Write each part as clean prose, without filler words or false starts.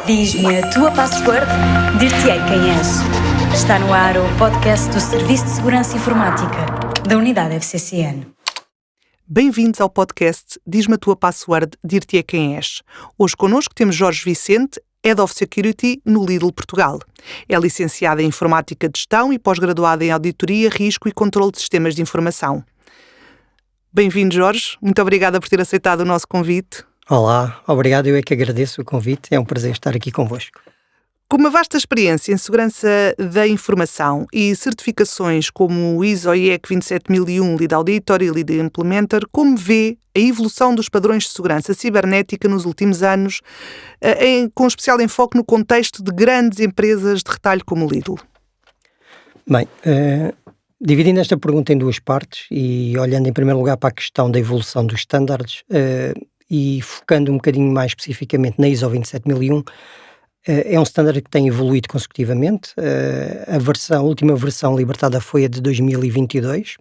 Diz-me a tua password, dir-te-ei quem és. Está no ar o podcast do Serviço de Segurança Informática, da Unidade FCCN. Bem-vindos ao podcast Diz-me a tua password, dir-te-ei quem és. Hoje connosco temos Jorge Vicente, Head of Security no Lidl Portugal. É licenciado em Informática de Gestão e pós-graduado em Auditoria, Risco e Controle de Sistemas de Informação. Bem-vindo, Jorge. Muito obrigada por ter aceitado o nosso convite. Olá, obrigado. Eu é que agradeço o convite. É um prazer estar aqui convosco. Com uma vasta experiência em segurança da informação e certificações como o ISO e IEC 27001, Lead Auditor e Lead Implementer, como vê a evolução dos padrões de segurança cibernética nos últimos anos, com especial enfoque no contexto de grandes empresas de retalho como o Lidl? Bem, dividindo esta pergunta em duas partes e olhando em primeiro lugar para a questão da evolução dos estándares e focando um bocadinho mais especificamente na ISO 27001, é um standard que tem evoluído consecutivamente. A última versão libertada foi a de 2022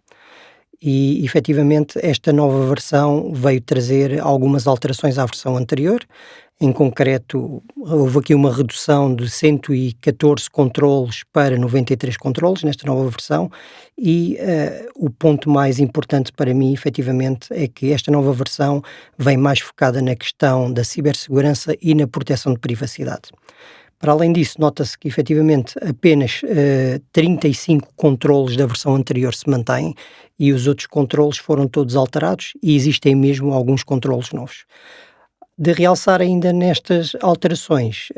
e, efetivamente, esta nova versão veio trazer algumas alterações à versão anterior. Em concreto, houve aqui uma redução de 114 controles para 93 controles nesta nova versão e o ponto mais importante para mim, efetivamente, é que esta nova versão vem mais focada na questão da cibersegurança e na proteção de privacidade. Para além disso, nota-se que, efetivamente, apenas 35 controles da versão anterior se mantêm e os outros controles foram todos alterados e existem mesmo alguns controles novos. De realçar ainda nestas alterações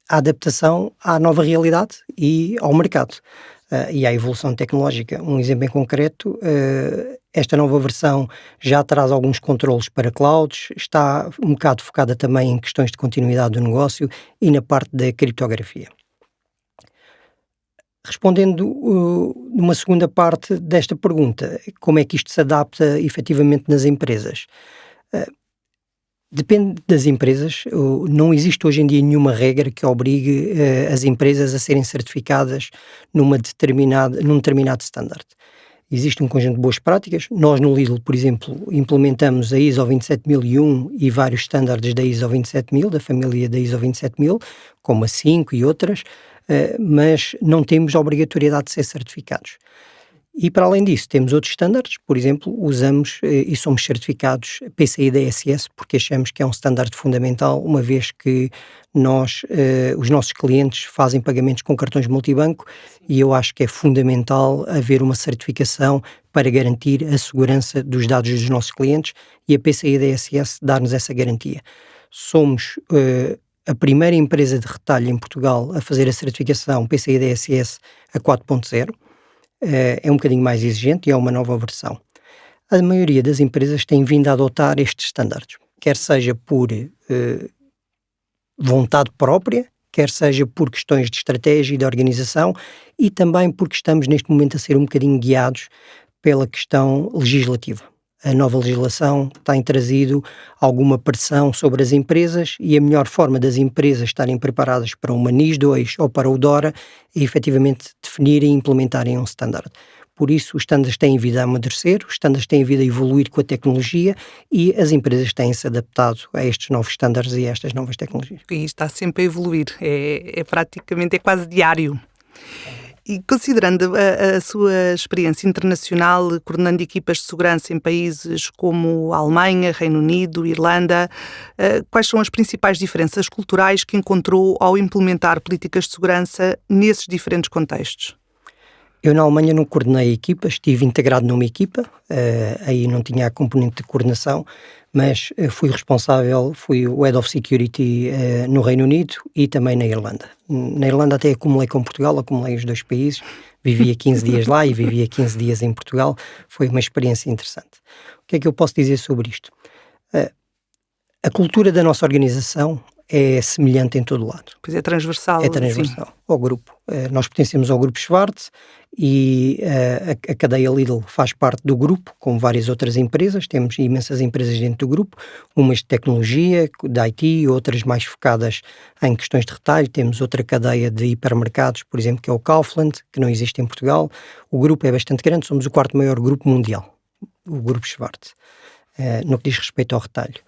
a adaptação à nova realidade e ao mercado e à evolução tecnológica. Um exemplo em concreto, esta nova versão já traz alguns controlos para clouds, está um bocado focada também em questões de continuidade do negócio e na parte da criptografia. Respondendo numa segunda parte desta pergunta, como é que isto se adapta efetivamente nas empresas? Depende das empresas. Não existe hoje em dia nenhuma regra que obrigue as empresas a serem certificadas num determinado standard. Existe um conjunto de boas práticas. Nós no Lidl, por exemplo, implementamos a ISO 27001 e vários standards da ISO 27000, da família da ISO 27000, como a 5 e outras, mas não temos a obrigatoriedade de ser certificados. E para além disso, temos outros estándares, por exemplo, usamos e somos certificados PCI DSS, porque achamos que é um standard fundamental, uma vez que os nossos clientes fazem pagamentos com cartões multibanco e eu acho que é fundamental haver uma certificação para garantir a segurança dos dados dos nossos clientes e a PCI DSS dá-nos essa garantia. Somos a primeira empresa de retalho em Portugal a fazer a certificação PCI DSS a 4.0. É um bocadinho mais exigente e é uma nova versão. A maioria das empresas tem vindo a adotar estes estándares, quer seja por vontade própria, quer seja por questões de estratégia e de organização e também porque estamos neste momento a ser um bocadinho guiados pela questão legislativa. A nova legislação tem trazido alguma pressão sobre as empresas e a melhor forma das empresas estarem preparadas para uma NIS2 ou para o DORA é efetivamente definirem e implementarem um standard. Por isso, os standards têm vindo a amadurecer, os standards têm vindo a evoluir com a tecnologia e as empresas têm-se adaptado a estes novos standards e a estas novas tecnologias. E está sempre a evoluir, praticamente quase diário. E considerando a sua experiência internacional, coordenando equipas de segurança em países como a Alemanha, Reino Unido, Irlanda, quais são as principais diferenças culturais que encontrou ao implementar políticas de segurança nesses diferentes contextos? Eu na Alemanha não coordenei equipas, estive integrado numa equipa, aí não tinha a componente de coordenação, mas fui o Head of Security no Reino Unido e também na Irlanda. Na Irlanda até acumulei com Portugal, acumulei os dois países, vivia 15 dias lá e vivia 15 dias em Portugal, foi uma experiência interessante. O que é que eu posso dizer sobre isto? A cultura da nossa organização é semelhante em todo lado. Pois é transversal. É transversal ao grupo. Nós pertencemos ao grupo Schwarz e a cadeia Lidl faz parte do grupo, com várias outras empresas. Temos imensas empresas dentro do grupo, umas de tecnologia, de IT, outras mais focadas em questões de retalho. Temos outra cadeia de hipermercados, por exemplo, que é o Kaufland, que não existe em Portugal. O grupo é bastante grande, somos o quarto maior grupo mundial, o grupo Schwarz, no que diz respeito ao retalho.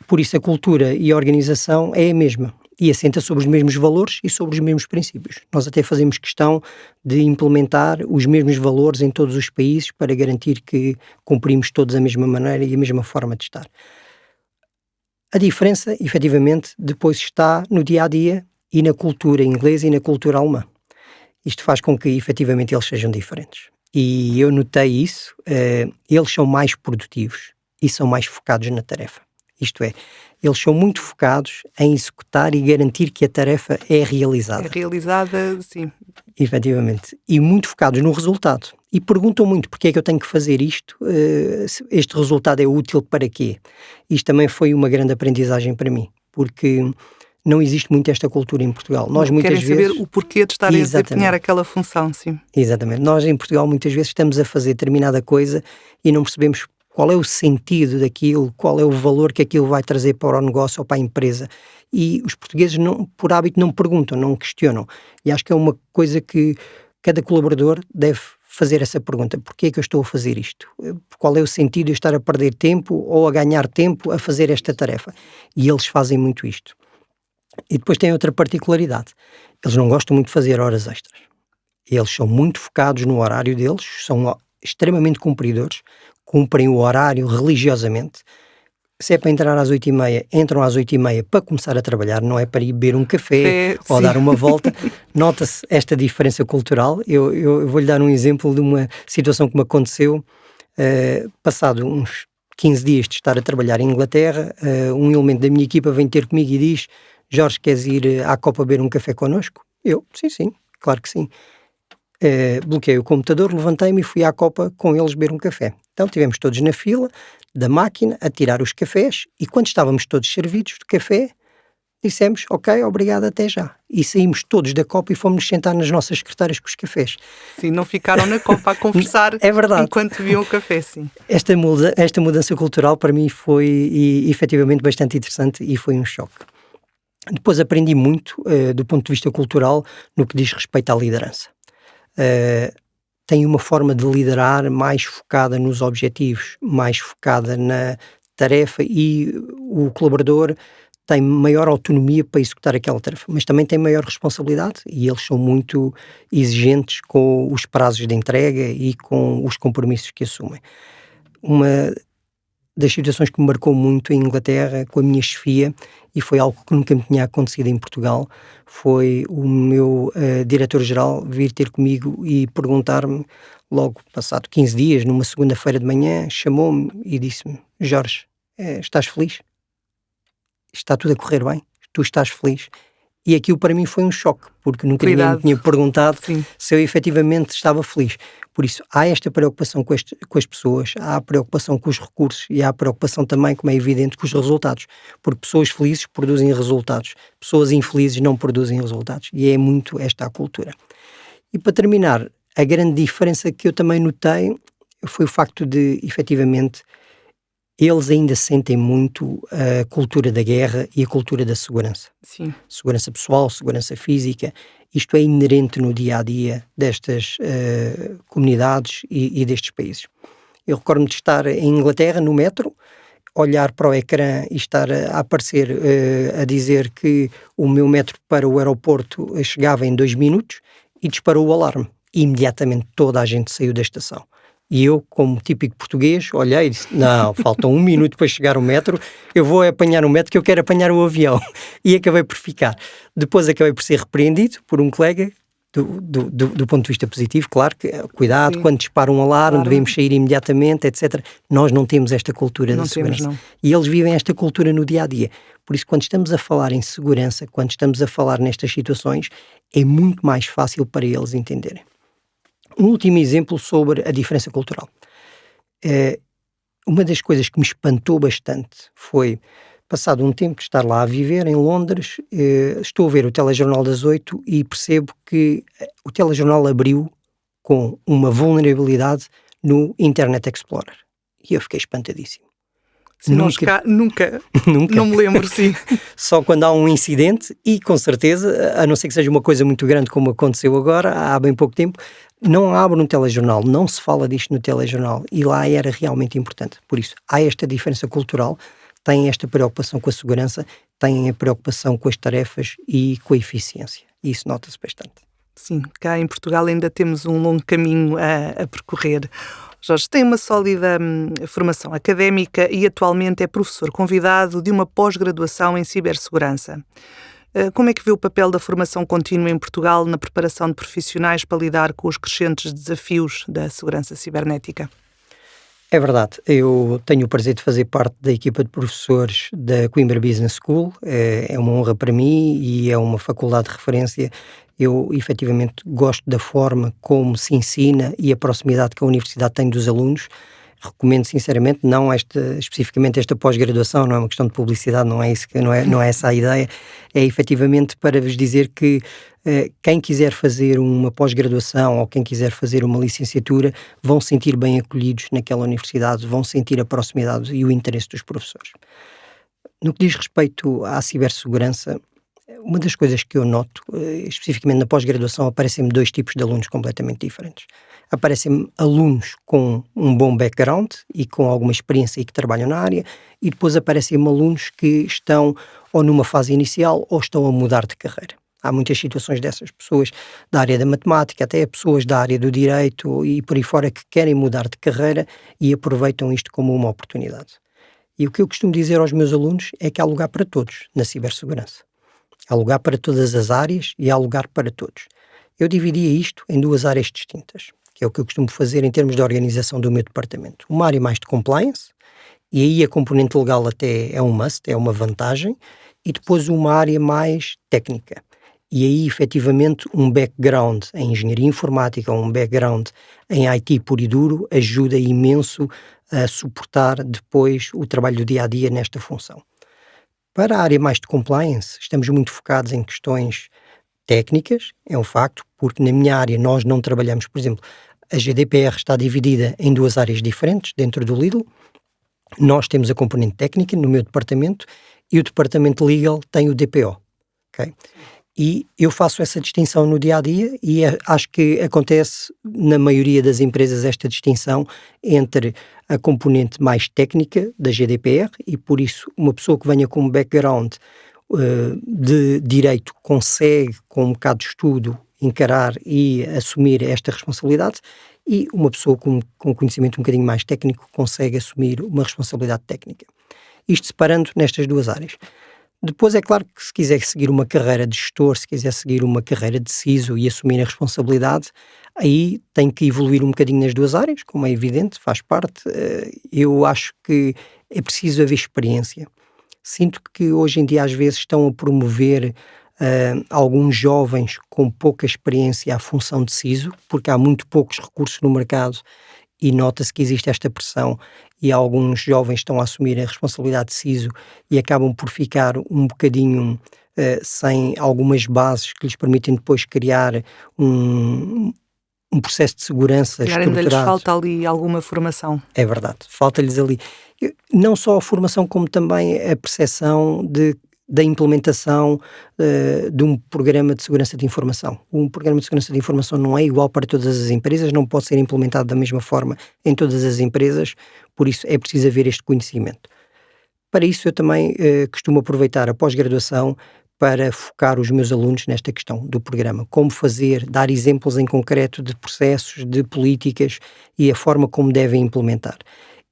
Por isso a cultura e a organização é a mesma. e assenta sobre os mesmos valores e sobre os mesmos princípios. Nós até fazemos questão de implementar os mesmos valores em todos os países para garantir que cumprimos todos a mesma maneira e a mesma forma de estar. A diferença, efetivamente, depois está no dia-a-dia e na cultura inglesa e na cultura alemã. Isto faz com que, efetivamente, eles sejam diferentes. E eu notei isso, eles são mais produtivos e são mais focados na tarefa. Isto é, eles são muito focados em executar e garantir que a tarefa é realizada. É realizada, sim. Efetivamente. E muito focados no resultado. E perguntam muito porque é que eu tenho que fazer isto, este resultado é útil para quê? Isto também foi uma grande aprendizagem para mim, porque não existe muito esta cultura em Portugal. Nós muitas vezes querem saber o porquê de estarem a desempenhar aquela função, sim. Exatamente. Nós em Portugal muitas vezes estamos a fazer determinada coisa e não percebemos qual é o sentido daquilo, qual é o valor que aquilo vai trazer para o negócio ou para a empresa. E os portugueses, por hábito, não perguntam, não questionam. E acho que é uma coisa que cada colaborador deve fazer essa pergunta. Porquê é que eu estou a fazer isto? Qual é o sentido de eu estar a perder tempo ou a ganhar tempo a fazer esta tarefa? E eles fazem muito isto. E depois tem outra particularidade. Eles não gostam muito de fazer horas extras. Eles são muito focados no horário deles, são extremamente cumpridores, cumprem o horário religiosamente. Se é para entrar às 8h30, entram às 8h30 para começar a trabalhar, não é para ir beber um café ou dar uma volta. Nota-se esta diferença cultural. Eu vou-lhe dar um exemplo de uma situação que me aconteceu, passado uns 15 dias de estar a trabalhar em Inglaterra, um elemento da minha equipa vem ter comigo e diz: Jorge, queres ir à Copa beber um café connosco? Eu, sim, claro que sim. Bloqueei o computador, levantei-me e fui à Copa com eles beber um café. Então estivemos todos na fila da máquina a tirar os cafés e quando estávamos todos servidos de café, dissemos: ok, obrigado, até já. E saímos todos da Copa e fomos sentar nas nossas secretárias com os cafés. Sim, não ficaram na Copa a conversar é verdade. Enquanto bebiam o café, sim. Esta mudança cultural para mim foi efetivamente bastante interessante e foi um choque. Depois aprendi muito do ponto de vista cultural no que diz respeito à liderança. Tem uma forma de liderar mais focada nos objetivos, mais focada na tarefa e o colaborador tem maior autonomia para executar aquela tarefa, mas também tem maior responsabilidade e eles são muito exigentes com os prazos de entrega e com os compromissos que assumem. Uma das situações que me marcou muito em Inglaterra com a minha chefia, e foi algo que nunca me tinha acontecido em Portugal, foi o meu diretor-geral vir ter comigo e perguntar-me, logo passado 15 dias, numa segunda-feira de manhã, chamou-me e disse-me: Jorge, estás feliz? Está tudo a correr bem? Tu estás feliz? E aquilo para mim foi um choque, porque nunca ninguém me tinha perguntado se eu efetivamente estava feliz. Por isso, há esta preocupação com as pessoas, há a preocupação com os recursos e há a preocupação também, como é evidente, com os resultados. Porque pessoas felizes produzem resultados, pessoas infelizes não produzem resultados. E é muito esta a cultura. E para terminar, a grande diferença que eu também notei foi o facto de, efetivamente, eles ainda sentem muito a cultura da guerra e a cultura da segurança. Sim. Segurança pessoal, segurança física. Isto é inerente no dia-a-dia destas comunidades e destes países. Eu recordo-me de estar em Inglaterra, no metro, olhar para o ecrã e estar a aparecer, a dizer que o meu metro para o aeroporto chegava em 2 minutos e disparou o alarme. E imediatamente toda a gente saiu da estação. E eu, como típico português, olhei e disse: não, faltam 1 minuto para chegar o metro, eu vou apanhar o metro que eu quero apanhar o avião. E acabei por ficar. Depois acabei por ser repreendido por um colega, do ponto de vista positivo, claro, que cuidado, quando dispara um alarme, devemos sair imediatamente, etc. Nós não temos esta cultura da segurança. Não. E eles vivem esta cultura no dia-a-dia. Por isso, quando estamos a falar em segurança, quando estamos a falar nestas situações, é muito mais fácil para eles entenderem. Um último exemplo sobre a diferença cultural. Uma das coisas que me espantou bastante foi, passado um tempo de estar lá a viver, em Londres, estou a ver o telejornal das 8 e percebo que o telejornal abriu com uma vulnerabilidade no Internet Explorer. E eu fiquei espantadíssimo. Nunca. Não me lembro, sim. Só quando há um incidente e, com certeza, a não ser que seja uma coisa muito grande como aconteceu agora, há bem pouco tempo, não abre um telejornal, não se fala disto no telejornal e lá era realmente importante. Por isso, há esta diferença cultural têm esta preocupação com a segurança, têm a preocupação com as tarefas e com a eficiência. E isso nota-se bastante. Sim, cá em Portugal ainda temos um longo caminho a percorrer. Jorge tem uma sólida formação académica e atualmente é professor convidado de uma pós-graduação em cibersegurança. Como é que vê o papel da formação contínua em Portugal na preparação de profissionais para lidar com os crescentes desafios da segurança cibernética? É verdade, eu tenho o prazer de fazer parte da equipa de professores da Coimbra Business School, é uma honra para mim e é uma faculdade de referência. Eu efetivamente gosto da forma como se ensina e a proximidade que a universidade tem dos alunos. Recomendo sinceramente, não especificamente esta pós-graduação, não é uma questão de publicidade, não é essa a ideia, é efetivamente para vos dizer que quem quiser fazer uma pós-graduação ou quem quiser fazer uma licenciatura vão se sentir bem acolhidos naquela universidade, vão sentir a proximidade e o interesse dos professores. No que diz respeito à cibersegurança, uma das coisas que eu noto, especificamente na pós-graduação, aparecem-me dois tipos de alunos completamente diferentes. Aparecem-me alunos com um bom background e com alguma experiência e que trabalham na área, e depois aparecem-me alunos que estão ou numa fase inicial ou estão a mudar de carreira. Há muitas situações dessas pessoas da área da matemática, até pessoas da área do direito e por aí fora que querem mudar de carreira e aproveitam isto como uma oportunidade. E o que eu costumo dizer aos meus alunos é que há lugar para todos na cibersegurança. Há lugar para todas as áreas e há lugar para todos. Eu dividia isto em duas áreas distintas, que é o que eu costumo fazer em termos de organização do meu departamento. Uma área mais de compliance, e aí a componente legal até é um must, é uma vantagem, e depois uma área mais técnica. E aí, efetivamente, um background em engenharia informática, um background em IT puro e duro, ajuda imenso a suportar depois o trabalho do dia-a-dia nesta função. Para a área mais de compliance, estamos muito focados em questões técnicas, é um facto, porque na minha área nós não trabalhamos, por exemplo, a GDPR está dividida em duas áreas diferentes dentro do Lidl. Nós temos a componente técnica no meu departamento e o departamento legal tem o DPO, ok? E eu faço essa distinção no dia-a-dia e acho que acontece na maioria das empresas esta distinção entre a componente mais técnica da GDPR e por isso uma pessoa que venha com um background de direito consegue com um bocado de estudo encarar e assumir esta responsabilidade e uma pessoa com conhecimento um bocadinho mais técnico consegue assumir uma responsabilidade técnica. Isto separando nestas duas áreas. Depois é claro que se quiser seguir uma carreira de gestor, se quiser seguir uma carreira de CISO e assumir a responsabilidade, aí tem que evoluir um bocadinho nas duas áreas, como é evidente, faz parte. Eu acho que é preciso haver experiência. Sinto que hoje em dia às vezes estão a promover alguns jovens com pouca experiência à função de CISO, porque há muito poucos recursos no mercado e nota-se que existe esta pressão e alguns jovens estão a assumir a responsabilidade de CISO e acabam por ficar um bocadinho sem algumas bases que lhes permitem depois criar um processo de segurança estruturado. Ainda lhes falta ali alguma formação. É verdade, falta-lhes ali. Não só a formação, como também a percepção da implementação de um programa de segurança de informação. Um programa de segurança de informação não é igual para todas as empresas, não pode ser implementado da mesma forma em todas as empresas, por isso é preciso haver este conhecimento. Para isso eu também costumo aproveitar a pós-graduação para focar os meus alunos nesta questão do programa. Como fazer, dar exemplos em concreto de processos, de políticas e a forma como devem implementar.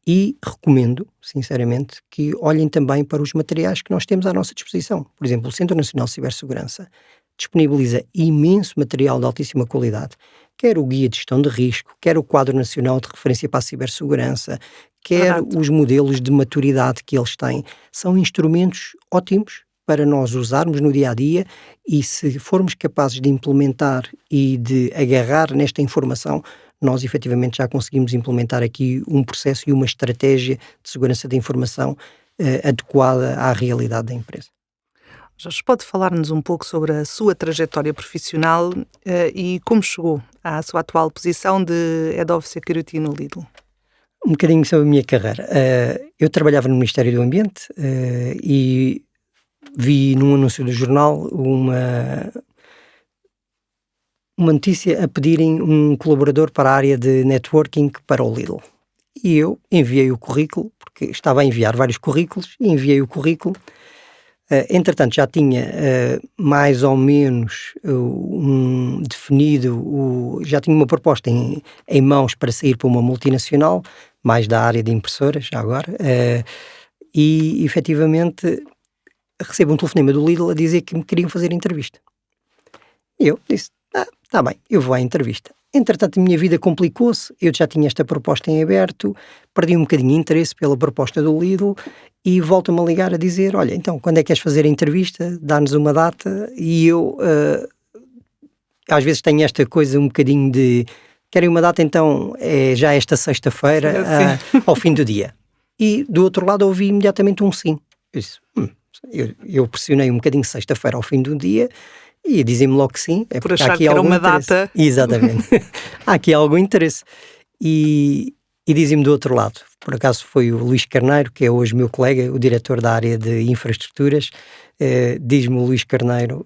E recomendo, sinceramente, que olhem também para os materiais que nós temos à nossa disposição. Por exemplo, o Centro Nacional de Cibersegurança disponibiliza imenso material de altíssima qualidade, quer o Guia de Gestão de Risco, quer o Quadro Nacional de Referência para a Cibersegurança, quer os modelos de maturidade que eles têm. São instrumentos ótimos para nós usarmos no dia-a-dia e se formos capazes de implementar e de agarrar nesta informação, nós efetivamente já conseguimos implementar aqui um processo e uma estratégia de segurança da informação adequada à realidade da empresa. Jorge, pode falar-nos um pouco sobre a sua trajetória profissional e como chegou à sua atual posição de Head of Security no Lidl? Um bocadinho sobre a minha carreira. Eu trabalhava no Ministério do Ambiente e vi num anúncio do jornal uma notícia a pedirem um colaborador para a área de networking para o Lidl. e eu enviei o currículo, porque estava a enviar vários currículos, e enviei o currículo. Entretanto, já tinha mais ou menos definido, já tinha uma proposta em mãos para sair para uma multinacional, mais da área de impressoras, já agora, e efetivamente recebo um telefonema do Lidl a dizer que me queriam fazer entrevista. E eu disse, está bem, eu vou à entrevista. Entretanto, a minha vida complicou-se, eu já tinha esta proposta em aberto, perdi um bocadinho de interesse pela proposta do Lidl e volta-me a ligar a dizer, olha, então, quando é que queres fazer a entrevista? Dá-nos uma data. E eu, às vezes tenho esta coisa um bocadinho de, querem uma data, então, já esta sexta-feira, ao fim do dia. E do outro lado ouvi imediatamente um sim. Eu disse, eu pressionei um bocadinho sexta-feira ao fim do dia, e dizem-me logo que sim. É por achar que era uma interesse. Data. Exatamente. Há aqui algum interesse. E dizem-me do outro lado. Por acaso foi o Luís Carneiro, que é hoje meu colega, o diretor da área de infraestruturas. Diz-me o Luís Carneiro,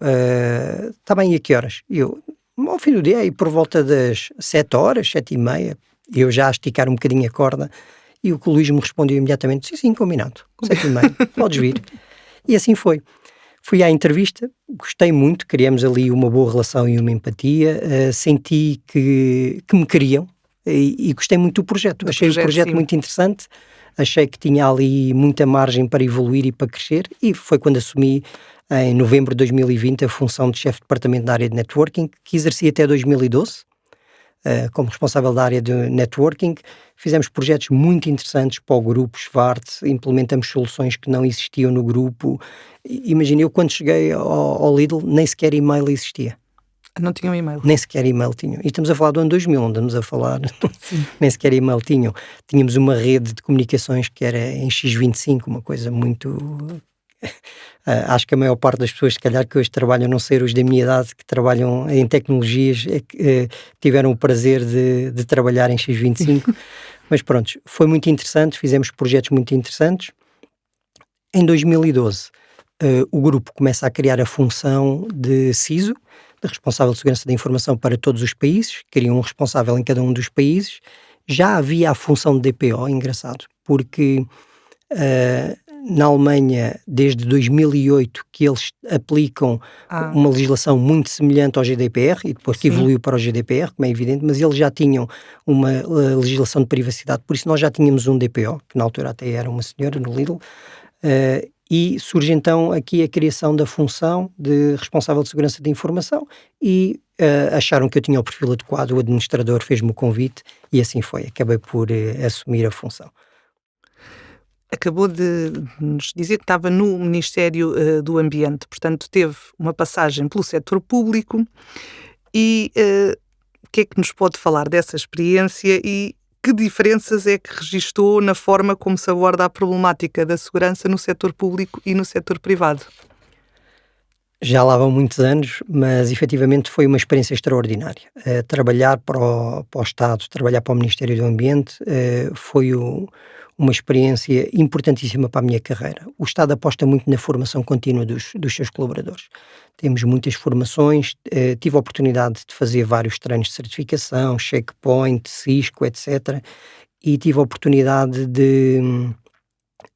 está bem, e a que horas? Eu, ao fim do dia, aí por volta das 7h, 7h30, eu já a esticar um bocadinho a corda. E o que o Luís me respondeu imediatamente, sim, combinado. 7h30, podes vir. E assim foi. Fui à entrevista, gostei muito, criamos ali uma boa relação e uma empatia, senti que me queriam e gostei muito do projeto. Achei o projeto muito interessante, achei que tinha ali muita margem para evoluir e para crescer, e foi quando assumi em novembro de 2020 a função de chefe de departamento da área de networking, que exerci até 2012. Como responsável da área de networking, fizemos projetos muito interessantes para o grupo Svart, implementamos soluções que não existiam no grupo. Imagina, eu quando cheguei ao Lidl, nem sequer e-mail existia. Não tinham e-mail? Nem sequer e-mail tinham. E estamos a falar do ano 2000, não estamos a falar... nem sequer e-mail tinham. Tínhamos uma rede de comunicações que era em X25, uma coisa muito... acho que a maior parte das pessoas, se calhar, que hoje trabalham, não sei, os da minha idade, que trabalham em tecnologias, tiveram o prazer de trabalhar em X25. Mas pronto, foi muito interessante, fizemos projetos muito interessantes. Em 2012, o grupo começa a criar a função de CISO, de responsável de segurança da informação para todos os países, cria um responsável em cada um dos países. Já havia a função de DPO, engraçado, porque... na Alemanha, desde 2008, que eles aplicam uma legislação muito semelhante ao GDPR, e depois que evoluiu para o GDPR, como é evidente, mas eles já tinham uma legislação de privacidade, por isso nós já tínhamos um DPO, que na altura até era uma senhora no Lidl, e surge então aqui a criação da função de responsável de segurança da informação, e acharam que eu tinha o perfil adequado, o administrador fez-me o convite, e assim foi, acabei por assumir a função. Acabou de nos dizer que estava no Ministério do Ambiente, portanto teve uma passagem pelo setor público, e o que é que nos pode falar dessa experiência e que diferenças é que registou na forma como se aborda a problemática da segurança no setor público e no setor privado? Já lá vão muitos anos, mas efetivamente foi uma experiência extraordinária. Trabalhar para o Estado, trabalhar para o Ministério do Ambiente foi uma experiência importantíssima para a minha carreira. O Estado aposta muito na formação contínua dos seus colaboradores. Temos muitas formações, tive a oportunidade de fazer vários treinos de certificação, checkpoint, Cisco, etc. E tive a oportunidade de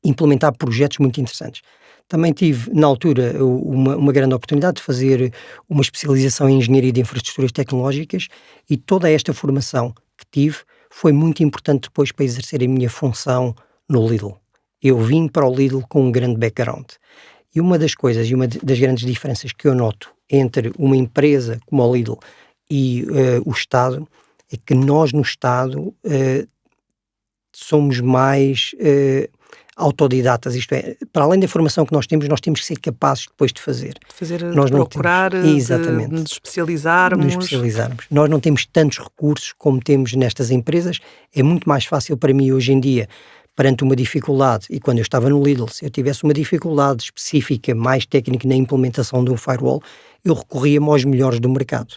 implementar projetos muito interessantes. Também tive, na altura, uma grande oportunidade de fazer uma especialização em Engenharia de Infraestruturas Tecnológicas, e toda esta formação que tive foi muito importante depois para exercer a minha função no Lidl. Eu vim para o Lidl com um grande background. E uma das coisas e uma das grandes diferenças que eu noto entre uma empresa como o Lidl e o Estado é que nós no Estado somos mais autodidatas, isto é, para além da formação que nós temos que ser capazes depois de fazer. De procurar, de nos especializarmos. Nós não temos tantos recursos como temos nestas empresas. É muito mais fácil para mim hoje em dia, perante uma dificuldade, e quando eu estava no Lidl, se eu tivesse uma dificuldade específica, mais técnica na implementação de um firewall, eu recorria-me aos melhores do mercado.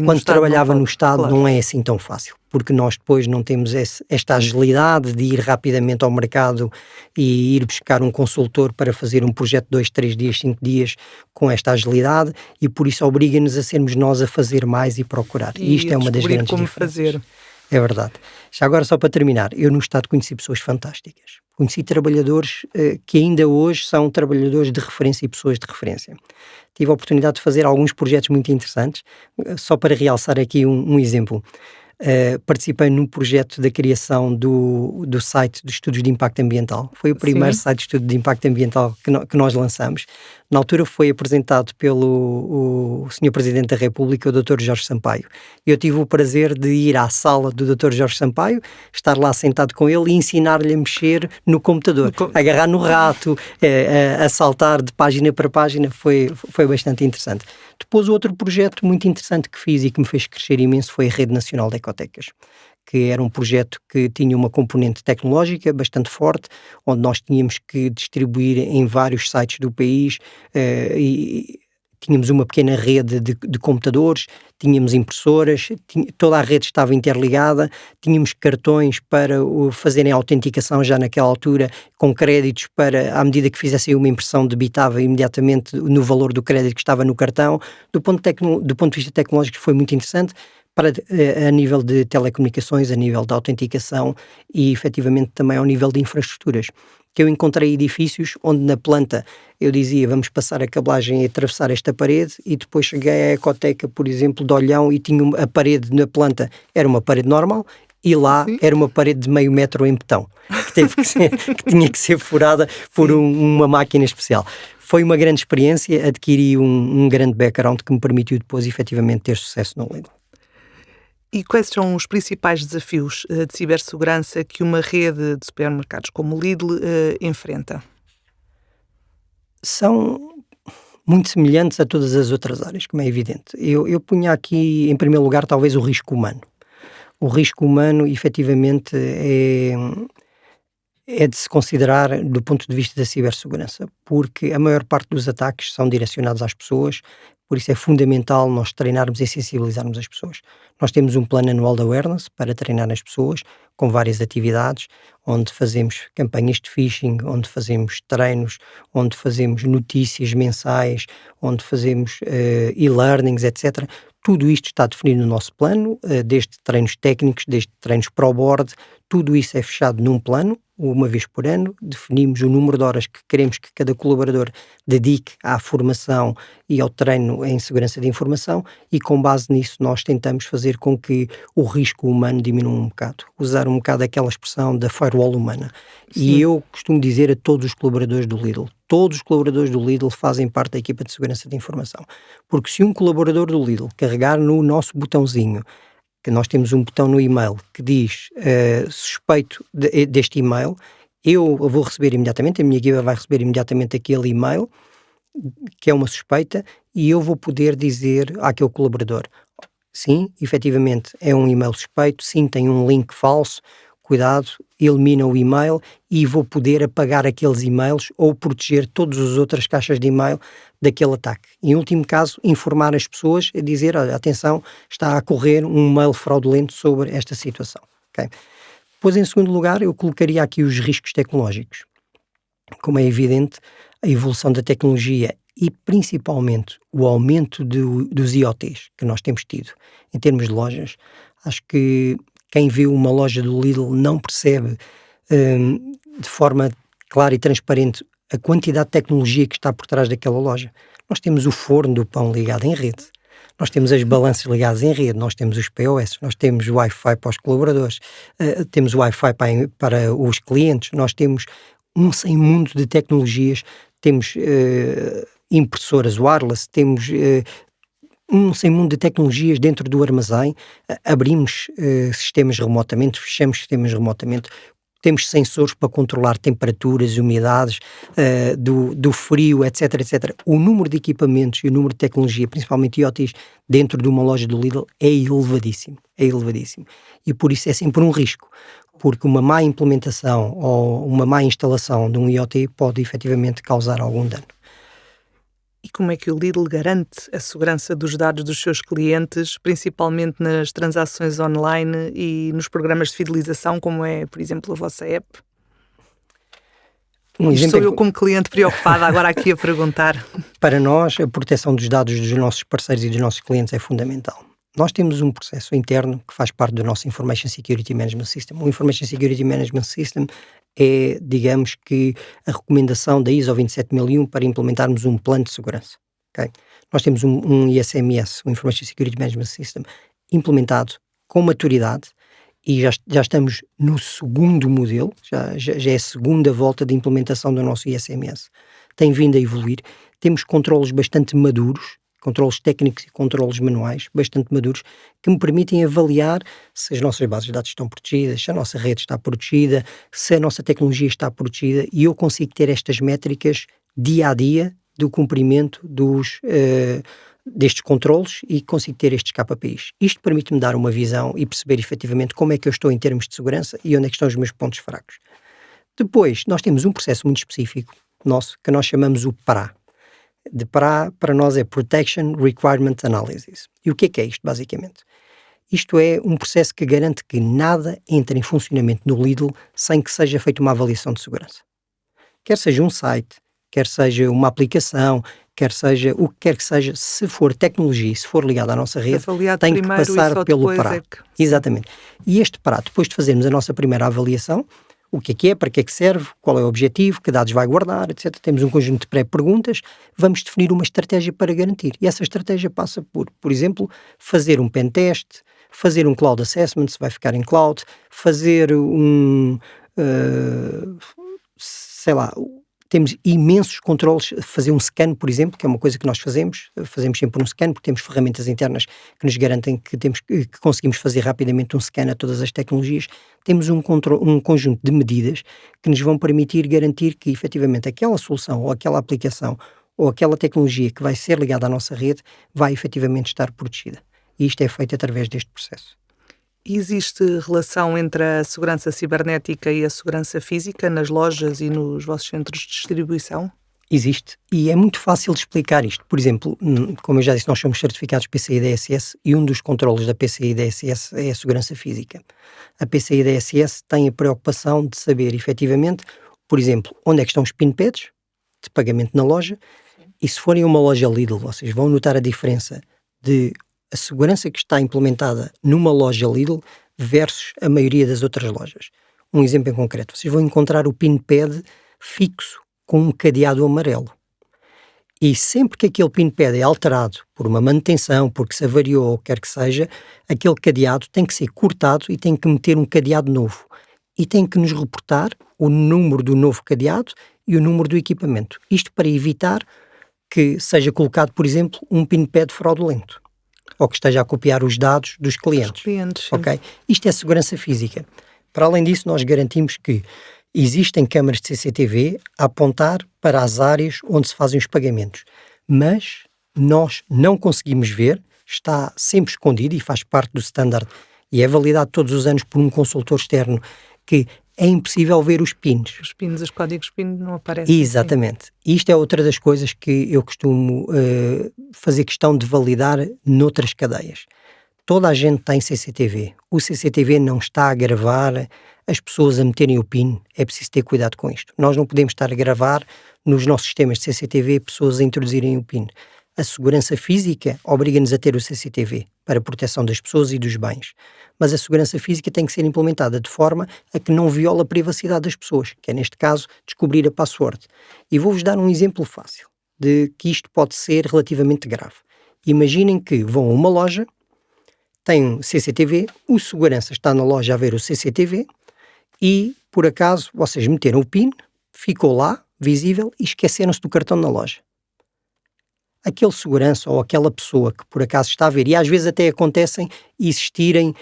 Quando trabalhava no Estado, claro, não é assim tão fácil, porque nós depois não temos esta agilidade de ir rapidamente ao mercado e ir buscar um consultor para fazer um projeto de 2, 3 dias, 5 dias com esta agilidade, e por isso obriga-nos a sermos nós a fazer mais e procurar. E isto é uma das grandes diferenças. Fazer. É verdade. Já agora, só para terminar, eu no Estado conheci pessoas fantásticas. Conheci trabalhadores que ainda hoje são trabalhadores de referência e pessoas de referência. Tive a oportunidade de fazer alguns projetos muito interessantes. Só para realçar aqui um exemplo. Participei num projeto da criação do site de estudos de impacto ambiental. Foi o primeiro site de estudo de impacto ambiental que nós lançamos. Na altura foi apresentado pelo Sr. Presidente da República, o Dr. Jorge Sampaio. Eu tive o prazer de ir à sala do Dr. Jorge Sampaio, estar lá sentado com ele e ensinar-lhe a mexer no computador, agarrar no rato, a saltar de página para página. Foi bastante interessante. Depois, outro projeto muito interessante que fiz e que me fez crescer imenso foi a Rede Nacional de Ecotecas, que era um projeto que tinha uma componente tecnológica bastante forte, onde nós tínhamos que distribuir em vários sites do país e tínhamos uma pequena rede de computadores, tínhamos impressoras, toda a rede estava interligada, tínhamos cartões para fazerem a autenticação já naquela altura, com créditos para, à medida que fizessem uma impressão, debitava imediatamente no valor do crédito que estava no cartão. Do ponto de vista tecnológico foi muito interessante, a nível de telecomunicações, a nível de autenticação e efetivamente também ao nível de infraestruturas. Que eu encontrei edifícios onde na planta eu dizia vamos passar a cabelagem e atravessar esta parede, e depois cheguei à ecoteca, por exemplo, de Olhão, e tinha a parede na planta, era uma parede normal, e lá era uma parede de meio metro em betão, que tinha que ser furada por uma máquina especial. Foi uma grande experiência, adquiri um grande background que me permitiu depois efetivamente ter sucesso no Lidl. E quais são os principais desafios de cibersegurança que uma rede de supermercados como o Lidl enfrenta? São muito semelhantes a todas as outras áreas, como é evidente. Eu punha aqui, em primeiro lugar, talvez o risco humano. O risco humano, efetivamente, é de se considerar do ponto de vista da cibersegurança, porque a maior parte dos ataques são direcionados às pessoas. Por isso é fundamental nós treinarmos e sensibilizarmos as pessoas. Nós temos um plano anual de awareness para treinar as pessoas, com várias atividades, onde fazemos campanhas de phishing, onde fazemos treinos, onde fazemos notícias mensais, onde fazemos e-learnings, etc. Tudo isto está definido no nosso plano, desde treinos técnicos, desde treinos pro-board, tudo isso é fechado num plano. Uma vez por ano, definimos o número de horas que queremos que cada colaborador dedique à formação e ao treino em segurança de informação, e com base nisso nós tentamos fazer com que o risco humano diminua um bocado, usar um bocado aquela expressão da firewall humana. Sim. E eu costumo dizer a todos os colaboradores do Lidl, todos os colaboradores do Lidl fazem parte da equipa de segurança de informação, porque se um colaborador do Lidl carregar no nosso botãozinho, que nós temos um botão no e-mail que diz suspeito deste e-mail, eu vou receber imediatamente, a minha equipa vai receber imediatamente aquele e-mail, que é uma suspeita, e eu vou poder dizer àquele colaborador, sim, efetivamente é um e-mail suspeito, sim, tem um link falso, cuidado, elimina o e-mail, e vou poder apagar aqueles e-mails ou proteger todas as outras caixas de e-mail daquele ataque. Em último caso, informar as pessoas a dizer, olha, atenção, está a correr um e-mail fraudulento sobre esta situação. Okay? Depois, em segundo lugar, eu colocaria aqui os riscos tecnológicos. Como é evidente, a evolução da tecnologia e principalmente o aumento dos IoTs que nós temos tido em termos de lojas, acho que quem vê uma loja do Lidl não percebe de forma clara e transparente a quantidade de tecnologia que está por trás daquela loja. Nós temos o forno do pão ligado em rede, nós temos as balanças ligadas em rede, nós temos os POS, nós temos o Wi-Fi para os colaboradores, temos o Wi-Fi para os clientes, nós temos um sem mundo de tecnologias, temos impressoras wireless, temos um sem mundo de tecnologias dentro do armazém, abrimos sistemas remotamente, fechamos sistemas remotamente, temos sensores para controlar temperaturas, umidades, do frio, etc, etc. O número de equipamentos e o número de tecnologia, principalmente IoTs, dentro de uma loja do Lidl é elevadíssimo, é elevadíssimo. E por isso é sempre um risco, porque uma má implementação ou uma má instalação de um IoT pode efetivamente causar algum dano. E como é que o Lidl garante a segurança dos dados dos seus clientes, principalmente nas transações online e nos programas de fidelização, como é, por exemplo, a vossa app? Sou eu como cliente preocupada agora aqui a perguntar. Para nós, a proteção dos dados dos nossos parceiros e dos nossos clientes é fundamental. Nós temos um processo interno que faz parte do nosso Information Security Management System. O Information Security Management System é, digamos que, a recomendação da ISO 27001 para implementarmos um plano de segurança. Okay? Nós temos um ISMS, o Information Security Management System, implementado com maturidade e já estamos no segundo modelo, já é a segunda volta de implementação do nosso ISMS. Tem vindo a evoluir, temos controlos bastante maduros, controlos técnicos e controlos manuais bastante maduros, que me permitem avaliar se as nossas bases de dados estão protegidas, se a nossa rede está protegida, se a nossa tecnologia está protegida, e eu consigo ter estas métricas dia a dia do cumprimento destes controlos e consigo ter estes KPIs. Isto permite-me dar uma visão e perceber efetivamente como é que eu estou em termos de segurança e onde é que estão os meus pontos fracos. Depois, nós temos um processo muito específico nosso, que nós chamamos o PRA. De PRA, para nós, é Protection Requirement Analysis. E o que é isto, basicamente? Isto é um processo que garante que nada entre em funcionamento no Lidl sem que seja feita uma avaliação de segurança. Quer seja um site, quer seja uma aplicação, quer seja o que quer que seja, se for tecnologia, se for ligado à nossa rede, tem que passar pelo PRA. Exatamente. E este PRA, depois de fazermos a nossa primeira avaliação, o que é, para que é que serve, qual é o objetivo, que dados vai guardar, etc. Temos um conjunto de pré-perguntas, vamos definir uma estratégia para garantir. E essa estratégia passa por exemplo, fazer um pentest, fazer um cloud assessment, se vai ficar em cloud, fazer temos imensos controles, fazer um scan, por exemplo, que é uma coisa que nós fazemos sempre um scan, porque temos ferramentas internas que nos garantem que conseguimos fazer rapidamente um scan a todas as tecnologias. Temos um conjunto de medidas que nos vão permitir garantir que, efetivamente, aquela solução ou aquela aplicação ou aquela tecnologia que vai ser ligada à nossa rede vai, efetivamente, estar protegida. E isto é feito através deste processo. Existe relação entre a segurança cibernética e a segurança física nas lojas e nos vossos centros de distribuição? Existe, e é muito fácil de explicar isto. Por exemplo, como eu já disse, nós somos certificados PCI DSS e um dos controlos da PCI DSS é a segurança física. A PCI DSS tem a preocupação de saber, efetivamente, por exemplo, onde é que estão os PIN pads de pagamento na loja, e se forem a uma loja Lidl, vocês vão notar a diferença de a segurança que está implementada numa loja Lidl versus a maioria das outras lojas. Um exemplo em concreto, vocês vão encontrar o PIN pad fixo com um cadeado amarelo. E sempre que aquele PIN pad é alterado por uma manutenção, porque se avariou ou quer que seja, aquele cadeado tem que ser cortado e tem que meter um cadeado novo. E tem que nos reportar o número do novo cadeado e o número do equipamento. Isto para evitar que seja colocado, por exemplo, um PIN pad fraudulento, ou que esteja a copiar os dados dos clientes. Okay? Isto é segurança física. Para além disso, nós garantimos que existem câmaras de CCTV a apontar para as áreas onde se fazem os pagamentos, mas nós não conseguimos ver, está sempre escondido e faz parte do standard e é validado todos os anos por um consultor externo, que é impossível ver os PINs. Os PINs, os códigos PIN não aparecem. Exatamente. Assim. Isto é outra das coisas que eu costumo fazer questão de validar noutras cadeias. Toda a gente tem CCTV. O CCTV não está a gravar as pessoas a meterem o PIN. É preciso ter cuidado com isto. Nós não podemos estar a gravar nos nossos sistemas de CCTV pessoas a introduzirem o PIN. A segurança física obriga-nos a ter o CCTV para a proteção das pessoas e dos bens. Mas a segurança física tem que ser implementada de forma a que não viola a privacidade das pessoas, que é, neste caso, descobrir a password. E vou-vos dar um exemplo fácil de que isto pode ser relativamente grave. Imaginem que vão a uma loja, têm um CCTV, o segurança está na loja a ver o CCTV e, por acaso, vocês meteram o PIN, ficou lá, visível, e esqueceram-se do cartão na loja. Aquele segurança ou aquela pessoa que por acaso está a ver, e às vezes até acontecem existirem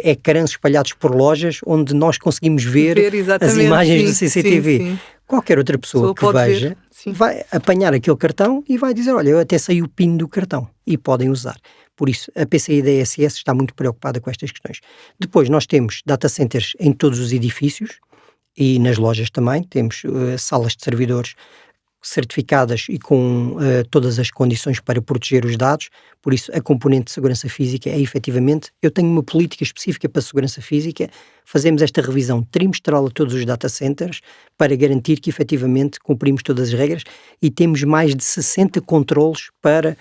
ecrãs espalhados por lojas onde nós conseguimos ver as imagens do CCTV. Sim. Qualquer outra pessoa que veja vai apanhar aquele cartão e vai dizer, olha, eu até sei o PIN do cartão, e podem usar. Por isso, a PCI DSS está muito preocupada com estas questões. Depois, nós temos data centers em todos os edifícios e nas lojas também. Temos salas de servidores certificadas e com todas as condições para proteger os dados. Por isso, a componente de segurança física é, efetivamente, eu tenho uma política específica para a segurança física, fazemos esta revisão trimestral a todos os data centers para garantir que, efetivamente, cumprimos todas as regras e temos mais de 60 controlos para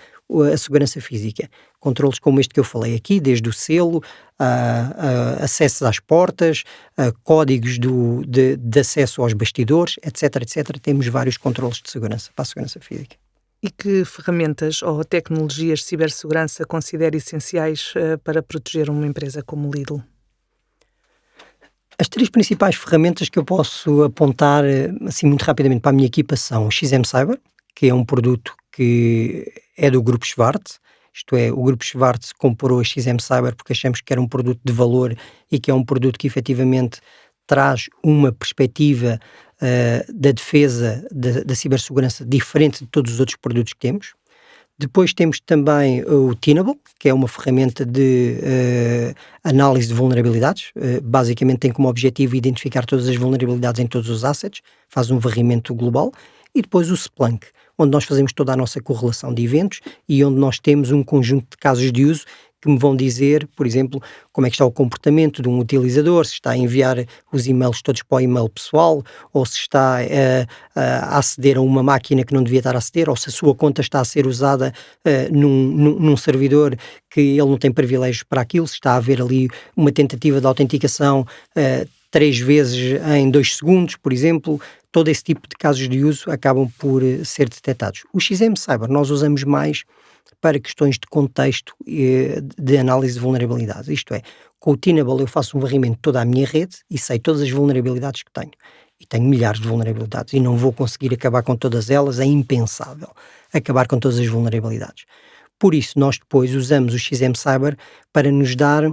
a segurança física. Controlos como este que eu falei aqui, desde o selo, acessos às portas, códigos de acesso aos bastidores, etc, etc. Temos vários controlos de segurança para a segurança física. E que ferramentas ou tecnologias de cibersegurança considera essenciais para proteger uma empresa como o Lidl? As 3 principais ferramentas que eu posso apontar, assim, muito rapidamente para a minha equipa são o XM Cyber, que é um produto que é do Grupo Schwarz. Isto é, o Grupo Schwarz comprou a XM Cyber porque achamos que era um produto de valor e que é um produto que efetivamente traz uma perspectiva da defesa da cibersegurança diferente de todos os outros produtos que temos. Depois temos também o Tenable, que é uma ferramenta de análise de vulnerabilidades. Basicamente tem como objetivo identificar todas as vulnerabilidades em todos os assets, faz um varrimento global. E depois o Splunk, onde nós fazemos toda a nossa correlação de eventos e onde nós temos um conjunto de casos de uso que me vão dizer, por exemplo, como é que está o comportamento de um utilizador, se está a enviar os e-mails todos para o e-mail pessoal, ou se está a aceder a uma máquina que não devia estar a aceder, ou se a sua conta está a ser usada num servidor que ele não tem privilégios para aquilo, se está a haver ali uma tentativa de autenticação 3 vezes em 2 segundos, por exemplo. Todo esse tipo de casos de uso acabam por ser detectados. O XM Cyber nós usamos mais para questões de contexto de análise de vulnerabilidades. Isto é, com o Tenable eu faço um varrimento de toda a minha rede e sei todas as vulnerabilidades que tenho. E tenho milhares de vulnerabilidades e não vou conseguir acabar com todas elas, é impensável acabar com todas as vulnerabilidades. Por isso, nós depois usamos o XM Cyber para nos dar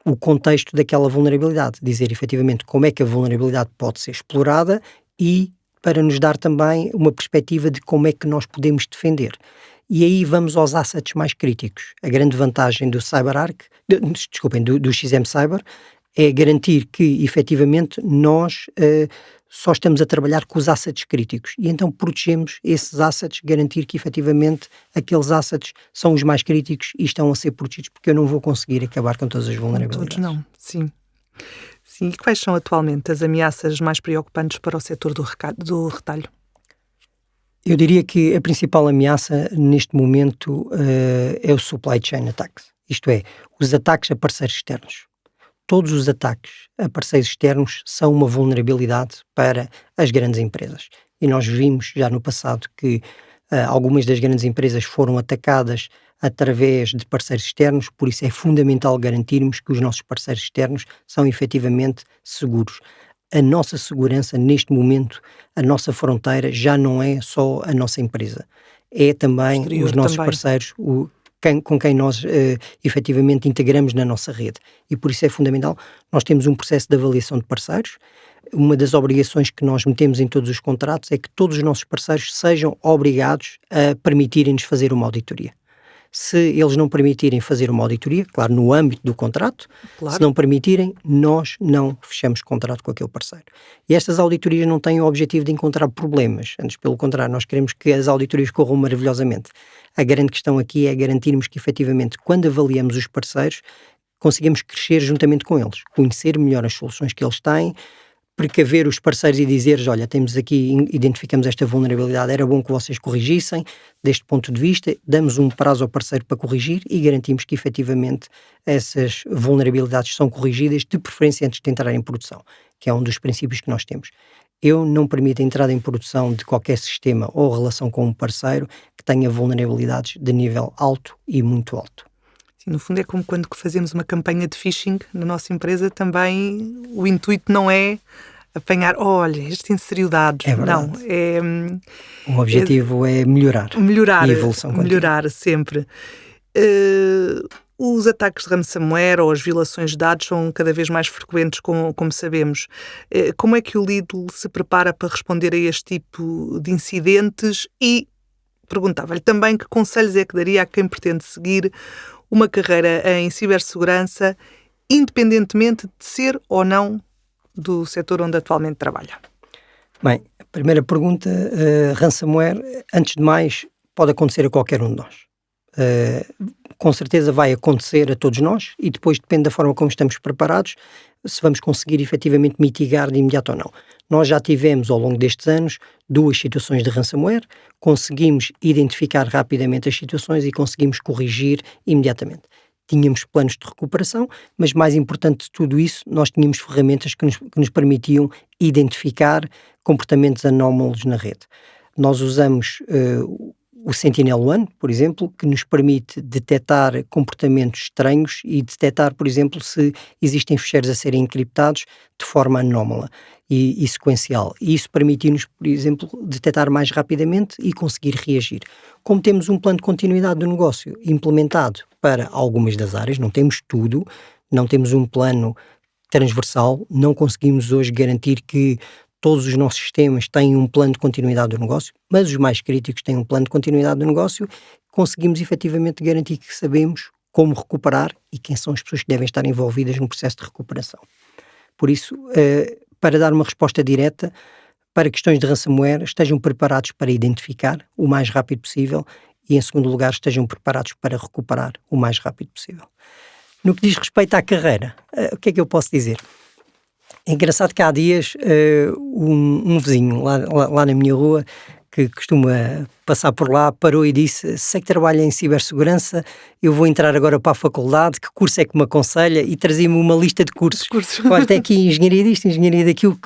o contexto daquela vulnerabilidade, dizer efetivamente como é que a vulnerabilidade pode ser explorada e para nos dar também uma perspectiva de como é que nós podemos defender. E aí vamos aos assets mais críticos. A grande vantagem do CyberArk, do XM Cyber, é garantir que efetivamente nós só estamos a trabalhar com os assets críticos e então protegemos esses assets, garantir que efetivamente aqueles assets são os mais críticos e estão a ser protegidos, porque eu não vou conseguir acabar com todas as vulnerabilidades. Todos não, sim. Sim, e quais são atualmente as ameaças mais preocupantes para o setor do retalho? Eu diria que a principal ameaça neste momento é o supply chain attacks, isto é, os ataques a parceiros externos. Todos os ataques a parceiros externos são uma vulnerabilidade para as grandes empresas. E nós vimos já no passado que algumas das grandes empresas foram atacadas através de parceiros externos, por isso é fundamental garantirmos que os nossos parceiros externos são efetivamente seguros. A nossa segurança neste momento, a nossa fronteira já não é só a nossa empresa, é também os nossos parceiros, com quem nós efetivamente integramos na nossa rede. E por isso é fundamental, nós temos um processo de avaliação de parceiros. Uma das obrigações que nós metemos em todos os contratos é que todos os nossos parceiros sejam obrigados a permitirem-nos fazer uma auditoria. Se eles não permitirem fazer uma auditoria, claro, no âmbito do contrato, claro. Se não permitirem, nós não fechamos contrato com aquele parceiro. E estas auditorias não têm o objetivo de encontrar problemas, antes pelo contrário, nós queremos que as auditorias corram maravilhosamente. A grande questão aqui é garantirmos que, efetivamente, quando avaliamos os parceiros, conseguimos crescer juntamente com eles, conhecer melhor as soluções que eles têm, precaver os parceiros e dizer, olha, temos aqui, identificamos esta vulnerabilidade, era bom que vocês corrigissem, deste ponto de vista, damos um prazo ao parceiro para corrigir e garantimos que efetivamente essas vulnerabilidades são corrigidas, de preferência antes de entrar em produção, que é um dos princípios que nós temos. Eu não permito a entrada em produção de qualquer sistema ou relação com um parceiro que tenha vulnerabilidades de nível alto e muito alto. Sim, no fundo é como quando fazemos uma campanha de phishing na nossa empresa, também o intuito não é apanhar, olha, este inseriu dados. É verdade. Não, é... O objetivo é melhorar. Melhorar, e a evolução contínua. Melhorar sempre. Os ataques de ransomware ou as violações de dados são cada vez mais frequentes, como sabemos. Como é que o Lidl se prepara para responder a este tipo de incidentes? E perguntava-lhe também que conselhos é que daria a quem pretende seguir uma carreira em cibersegurança, independentemente de ser ou não do setor onde atualmente trabalha? Bem, a primeira pergunta, ransomware, antes de mais, pode acontecer a qualquer um de nós. com certeza vai acontecer a todos nós e depois depende da forma como estamos preparados, se vamos conseguir efetivamente mitigar de imediato ou não. Nós já tivemos ao longo destes anos 2 situações de ransomware, conseguimos identificar rapidamente as situações e conseguimos corrigir imediatamente. Tínhamos planos de recuperação, mas mais importante de tudo isso, nós tínhamos ferramentas que nos permitiam identificar comportamentos anómalos na rede. Nós usamos o Sentinel-1, por exemplo, que nos permite detectar comportamentos estranhos e detectar, por exemplo, se existem ficheiros a serem encriptados de forma anómala e sequencial. E isso permite-nos, por exemplo, detectar mais rapidamente e conseguir reagir. Como temos um plano de continuidade do negócio implementado para algumas das áreas, não temos tudo, não temos um plano transversal, não conseguimos hoje garantir que todos os nossos sistemas têm um plano de continuidade do negócio, mas os mais críticos têm um plano de continuidade do negócio, conseguimos efetivamente garantir que sabemos como recuperar e quem são as pessoas que devem estar envolvidas no processo de recuperação. Por isso, para dar uma resposta direta, para questões de ransomware, estejam preparados para identificar o mais rápido possível e, em segundo lugar, estejam preparados para recuperar o mais rápido possível. No que diz respeito à carreira, o que é que eu posso dizer? É engraçado que há dias um vizinho lá na minha rua, que costuma passar por lá, parou e disse: sei que trabalha em cibersegurança, eu vou entrar agora para a faculdade, que curso é que me aconselha? E trazia-me uma lista de cursos. Olha, tem aqui engenharia disto, engenharia daquilo,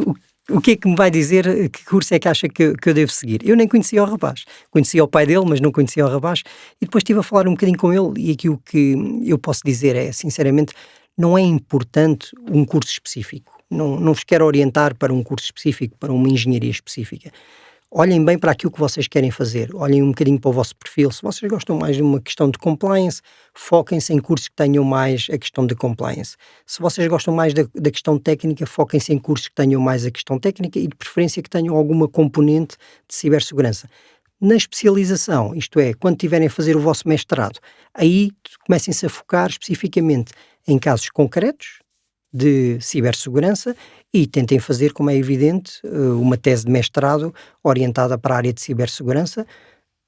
o que é que me vai dizer, que curso é que acha que eu devo seguir? Eu nem conhecia o rapaz, conhecia o pai dele, mas não conhecia o rapaz, e depois estive a falar um bocadinho com ele, e aquilo que eu posso dizer é, sinceramente, não é importante um curso específico. Não vos quero orientar para um curso específico, para uma engenharia específica. Olhem bem para aquilo que vocês querem fazer, olhem um bocadinho para o vosso perfil. Se vocês gostam mais de uma questão de compliance, foquem-se em cursos que tenham mais a questão de compliance. Se vocês gostam mais da questão técnica, foquem-se em cursos que tenham mais a questão técnica e de preferência que tenham alguma componente de cibersegurança. Na especialização, isto é, quando tiverem a fazer o vosso mestrado, aí comecem-se a focar especificamente em casos concretos de cibersegurança e tentem fazer, como é evidente, uma tese de mestrado orientada para a área de cibersegurança.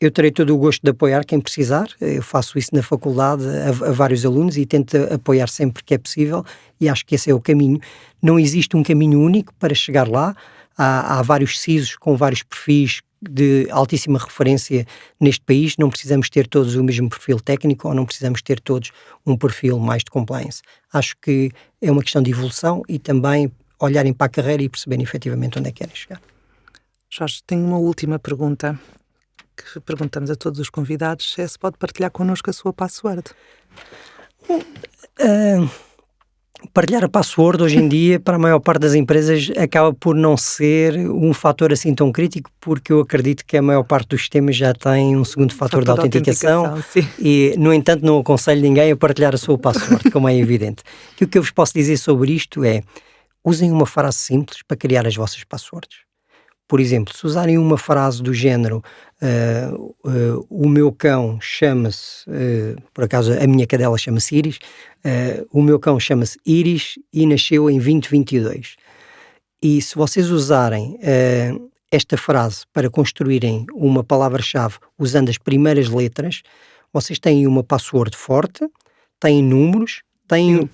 Eu terei todo o gosto de apoiar quem precisar, eu faço isso na faculdade a vários alunos e tento apoiar sempre que é possível e acho que esse é o caminho. Não existe um caminho único para chegar lá, há vários CISOs com vários perfis de altíssima referência neste país, não precisamos ter todos o mesmo perfil técnico ou não precisamos ter todos um perfil mais de compliance. Acho que é uma questão de evolução e também olharem para a carreira e perceberem efetivamente onde é que querem chegar. Jorge, tenho uma última pergunta que perguntamos a todos os convidados, se pode partilhar connosco a sua password. Partilhar a password hoje em dia, para a maior parte das empresas, acaba por não ser um fator assim tão crítico, porque eu acredito que a maior parte dos sistemas já tem um segundo fator de autenticação e, no entanto, não aconselho ninguém a partilhar a sua password, como é evidente. E o que eu vos posso dizer sobre isto é, usem uma frase simples para criar as vossas passwords. Por exemplo, se usarem uma frase do género o meu cão chama-se, por acaso a minha cadela chama-se Iris, o meu cão chama-se Iris e nasceu em 2022. E se vocês usarem esta frase para construírem uma palavra-chave usando as primeiras letras, vocês têm uma password forte, têm números,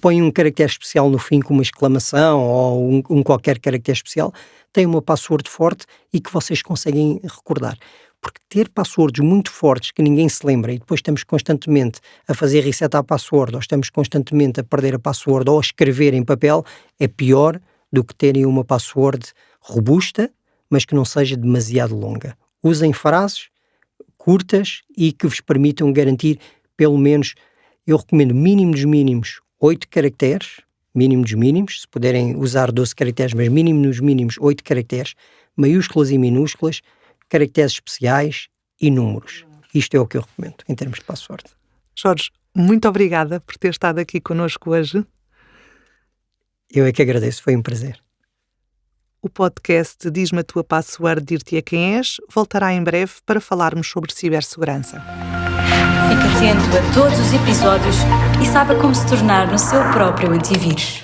põem um caractere especial no fim com uma exclamação ou um qualquer caractere especial, têm uma password forte e que vocês conseguem recordar. Porque ter passwords muito fortes que ninguém se lembra e depois estamos constantemente a fazer reset à password ou estamos constantemente a perder a password ou a escrever em papel é pior do que terem uma password robusta, mas que não seja demasiado longa. Usem frases curtas e que vos permitam garantir pelo menos, eu recomendo mínimo dos mínimos 8 caracteres, mínimo dos mínimos, se puderem usar 12 caracteres, mas mínimo dos mínimos 8 caracteres, maiúsculas e minúsculas, caracteres especiais e números. Isto é o que eu recomendo em termos de password. Jorge, muito obrigada por ter estado aqui connosco hoje. Eu é que agradeço, foi um prazer. O podcast Diz-me a tua password, dir-te-ei quem és, voltará em breve para falarmos sobre cibersegurança. Fique atento a todos os episódios e saiba como se tornar no seu próprio antivírus.